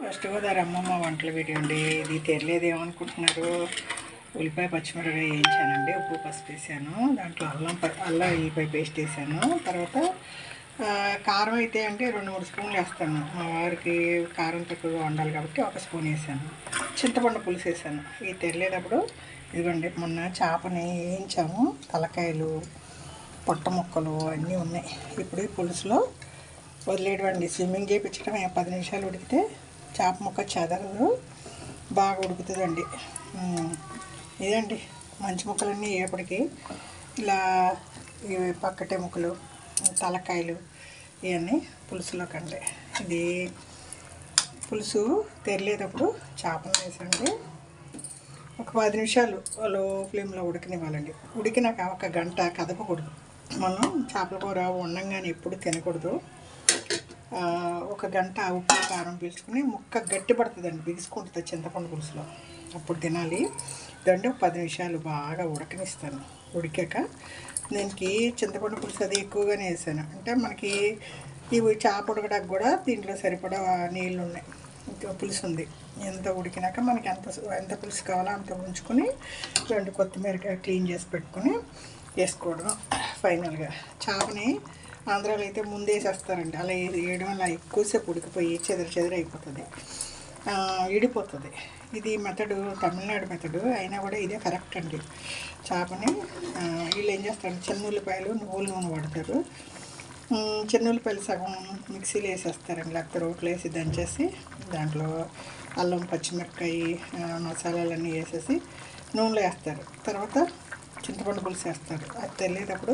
First Godavari అమ్మమ్మ వంటల video అండి. ఇది తెలియదు ఏమనుకుంటున్నారు. ఉల్లిపాయ పచ్చిమిరపకాయ వేయించానండి, ఉప్పు పసుపు వేసాను, దాంట్లో అల్లం ఎల్లిపాయ పేస్ట్ వేసాను. తర్వాత కారం అయితే అంటే 2-3 స్పూన్లు వేస్తాను. మా వారికి కారం తక్కువగా వండాలి కాబట్టి 1 స్పూన్ వేసాను. చింతపండు పులుసు వేసాను. ఇది తెలియనప్పుడు ఇదిగోండి, మొన్న చేపని వేయించాము, తలకాయలు పొట్ట ముక్కలు అన్నీ ఉన్నాయి. ఇప్పుడు ఈ పులుసులో వదిలేయడం, స్విమ్మింగ్ చేయించడం 10 నిమిషాలు ఉడికితే చేప ముక్క చెదరదు, బాగా ఉడుకుతుందండి. ఇదండి మంచి ముక్కలన్నీ ఏపటికి ఇలా ఇవి పక్కటే ముక్కలు తలకాయలు ఇవన్నీ పులుసులో కండి. ఇది పులుసు తెరలేటప్పుడు చేపలు వేసండి ఒక 10 నిమిషాలు లో ఫ్లేమ్లో ఉడకనివ్వాలండి. ఉడికినాక 1 గంట కదపకూడదు. మనం చేపల కూర వండంగానే ఎప్పుడు తినకూడదు. 1 గంట ఉప్పు కారం పీల్చుకుని ముక్క గట్టి పడుతుందండి, బిగుసుకుంటుంది చింతపండు పులుసులో, అప్పుడు తినాలి. దాంట్లో 10 నిమిషాలు బాగా ఉడకనిస్తాను. ఉడికాక దీనికి చింతపండు పులుసు అది ఎక్కువగానే వేసాను. అంటే మనకి ఇవి చేప ఉడకడానికి కూడా దీంట్లో సరిపడా నీళ్ళు ఉన్నాయి, పులుసు ఉంది. ఎంత ఉడికినాక మనకి ఎంత పులుసు కావాలో అంత ఉంచుకొని 2 కొత్తిమీర క్లీన్ చేసి పెట్టుకొని వేసుకోవడం. ఫైనల్గా చేపని ఆంధ్రాలో అయితే ముందేసేస్తారండి. అలా వేయడం వల్ల ఎక్కువసేపు ఉడికిపోయి చెదర అయిపోతుంది, ఇడిపోతుంది. ఇది మెథడు తమిళనాడు మెథడు అయినా కూడా ఇదే కరెక్ట్ అండి. చేపని వీళ్ళు ఏం చేస్తారంటే చిన్న ఉల్లిపాయలు నువ్వుల నూనె వాడతారు. చిన్న ఉల్లిపాయలు సగం మిక్సీలో వేసేస్తారండి, లేకపోతే రోట్లో వేసి దంచేసి దాంట్లో అల్లం పచ్చిమిరపకాయ మసాలాలన్నీ వేసేసి నూనెలో వేస్తారు. తర్వాత చింతపండు పులుసు వేస్తారు. అది తెలియటప్పుడు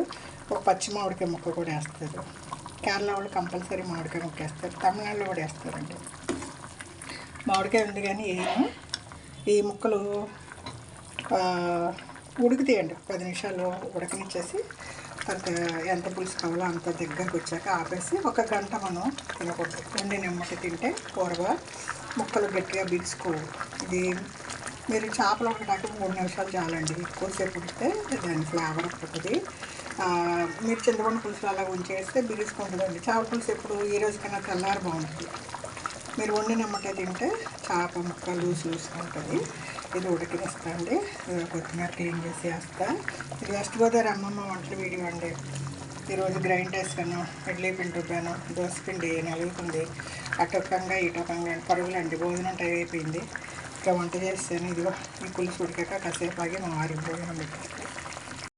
ఒక పచ్చి మామిడికాయ ముక్క కూడా వేస్తారు. కేరళ వాళ్ళు కంపల్సరీ మామిడికాయ ముక్క వేస్తారు, తమిళనాడులో కూడా వేస్తారండి. మామిడికాయ ఉంది కానీ ఈ ముక్కలు ఉడుకుతాయండి. 10 నిమిషాలు ఉడకనిచ్చేసి తర్వాత ఎంత పులుసు కావాలో అంత దగ్గరకు వచ్చాక ఆపేసి 1 గంట మనం తినకూడదు. వండి నిమ్మటి తింటే కూరగా ముక్కలు గట్టిగా బిగుసుకోవు. ఇది మీరు చేపలు ఉడకడానికి 3 నిమిషాలు చాలండి. ఎక్కువసేపు ఉడికితే దాని ఫ్లేవర్ ఉంటుంది. మీరు చింతపండు పులుసు అలా ఉంచేస్తే బిగుసుకుంటుందండి. చేపల పులుసు ఎప్పుడు ఈ రోజుకైనా తెల్లారి బాగుంటుంది. మీరు వండినమ్మటే తింటే చేప ముక్క లూసుగా ఉంటుంది. ఇది ఉడికినిస్తా అండి. కొత్తిమీర క్లీన్ చేసి వేస్తా. ఇది వెస్ట్ గోదావరి అమ్మమ్మ వంటల వీడియో అండి. ఈరోజు గ్రైండ్ వేసాను, ఇడ్లీ పిండి రుబ్బాను, దోశ పిండి నలుగుతుంది. అటొక్కంగా ఇటొక్కంగా పరుగులండి. భోజనం టైం అయిపోయింది, ఇంకా వంట చేస్తాను. ఇదిగో ఈ పులుసు ఉడికాక కాసేపు ఆగి మా వారికి భోజనం పెట్టాను.